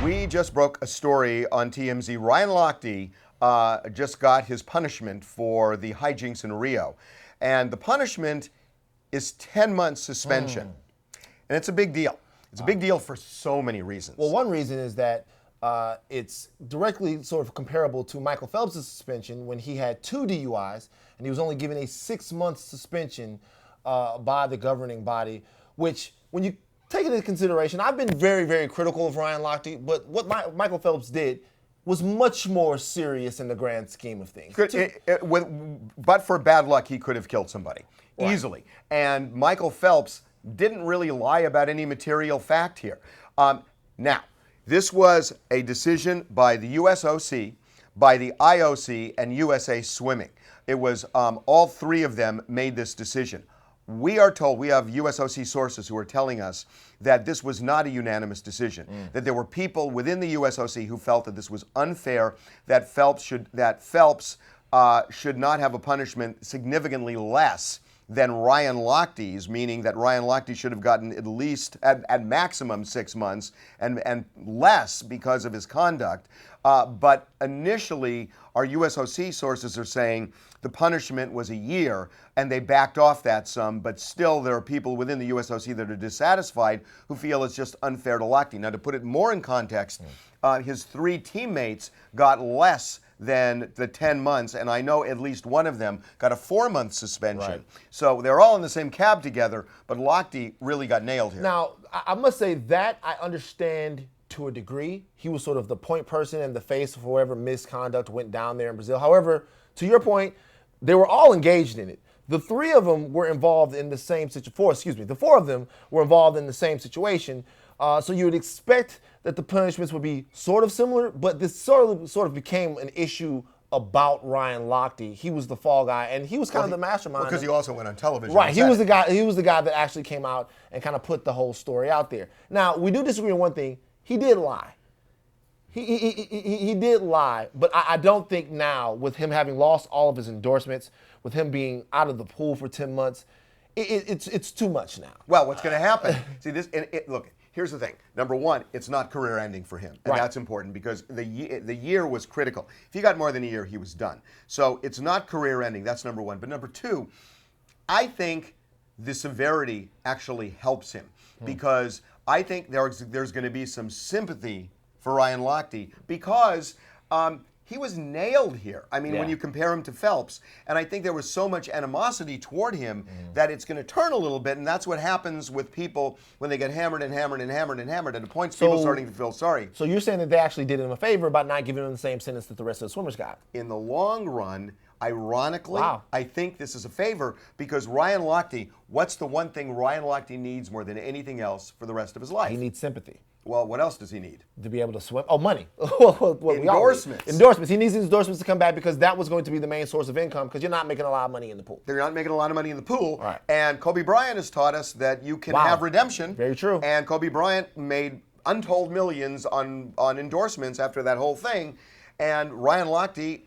We just broke a story on TMZ. Ryan Lochte just got his punishment for the hijinks in Rio. And the punishment is 10 months suspension. And it's a big deal. It's a big deal for so many reasons. Well, one reason is that it's directly sort of comparable to Michael Phelps' suspension when he had 2 DUIs and he was only given a 6-month suspension by the governing body, which when you take it into consideration, I've been very, very critical of Ryan Lochte, but what Michael Phelps did was much more serious in the grand scheme of things. But for bad luck, he could have killed somebody easily. And Michael Phelps didn't really lie about any material fact here. Now, this was a decision by the USOC, by the IOC, and USA Swimming. It was all 3 of them made this decision. We are told, we have USOC sources who are telling us that this was not a unanimous decision, that there were people within the USOC who felt that this was unfair, that Phelps should not have a punishment significantly less than Ryan Lochte's, meaning that Ryan Lochte should have gotten at least, at maximum 6 months and less because of his conduct. But initially, our USOC sources are saying the punishment was a year, and they backed off that some, but still there are people within the USOC that are dissatisfied who feel it's just unfair to Lochte. Now, to put it more in context, his 3 teammates got less than the 10 months, and I know at least one of them got a 4-month suspension. Right. So they're all in the same cab together, but Lochte really got nailed here. Now, I must say that I understand to a degree. He was sort of the point person and the face of whoever misconduct went down there in Brazil. However, to your point, they were all engaged in it. The 3 of them were involved in the same situation. The 4 of them were involved in the same situation. So you would expect that the punishments would be sort of similar, but this sort of became an issue about Ryan Lochte. He was the fall guy, and he was kind of the mastermind. Because he also went on television. Right, he was the guy. He was the guy that actually came out and kind of put the whole story out there. Now, we do disagree on one thing. He did lie. He did lie, but I don't think now, with him having lost all of his endorsements, with him being out of the pool for 10 months, it's too much now. Well, what's going to happen? See this? Look, here's the thing. Number one, it's not career-ending for him, and that's important because the year was critical. If he got more than a year, he was done. So it's not career-ending. That's number one. But number two, I think the severity actually helps him because I think there's going to be some sympathy for Ryan Lochte because he was nailed here. I mean, when you compare him to Phelps, and I think there was so much animosity toward him that it's going to turn a little bit, and that's what happens with people when they get hammered and hammered and hammered and hammered, and at points people starting to feel sorry. So you're saying that they actually did him a favor by not giving him the same sentence that the rest of the swimmers got? In the long run, ironically, I think this is a favor because Ryan Lochte, what's the one thing Ryan Lochte needs more than anything else for the rest of his life? He needs sympathy. Well, what else does he need? To be able to swim. Oh, money. Endorsements. Endorsements. He needs his endorsements to come back because that was going to be the main source of income because you're not making a lot of money in the pool. They're not making a lot of money in the pool. Right. And Kobe Bryant has taught us that you can have redemption. Very true. And Kobe Bryant made untold millions on endorsements after that whole thing. And Ryan Lochte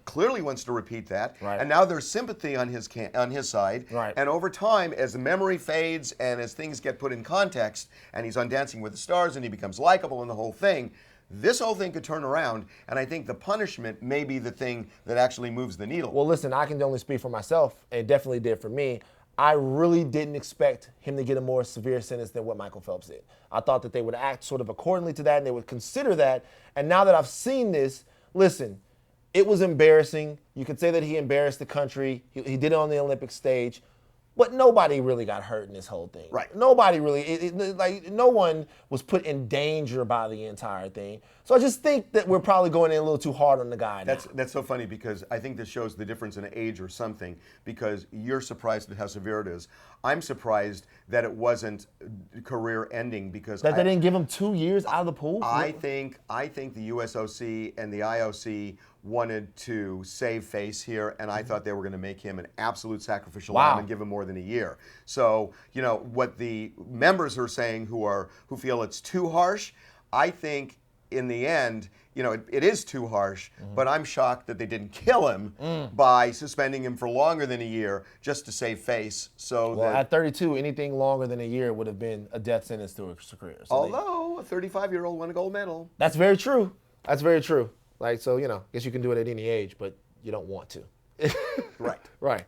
clearly wants to repeat that. Right. And now there's sympathy on his side. Right. And over time, as the memory fades and as things get put in context, and he's on Dancing with the Stars and he becomes likable in the whole thing, this whole thing could turn around. And I think the punishment may be the thing that actually moves the needle. Well, listen, I can only speak for myself, and it definitely did for me. I really didn't expect him to get a more severe sentence than what Michael Phelps did. I thought that they would act sort of accordingly to that and they would consider that. And now that I've seen this, listen, it was embarrassing. You could say that he embarrassed the country. He did it on the Olympic stage. But nobody really got hurt in this whole thing. Right. Nobody really, no one was put in danger by the entire thing. So I just think that we're probably going in a little too hard on the guy now. That's so funny because I think this shows the difference in age or something because you're surprised at how severe it is. I'm surprised that it wasn't career ending because they didn't give him 2 years out of the pool? I think the USOC and the IOC wanted to save face here, and I thought they were going to make him an absolute sacrificial lamb and give him more than a year. So, you know, what the members are saying who feel it's too harsh, I think in the end, it is too harsh, but I'm shocked that they didn't kill him by suspending him for longer than a year just to save face. So at 32, anything longer than a year would have been a death sentence to his career. So although a 35-year-old won a gold medal. That's very true. That's very true. I guess you can do it at any age, but you don't want to. Right. Right.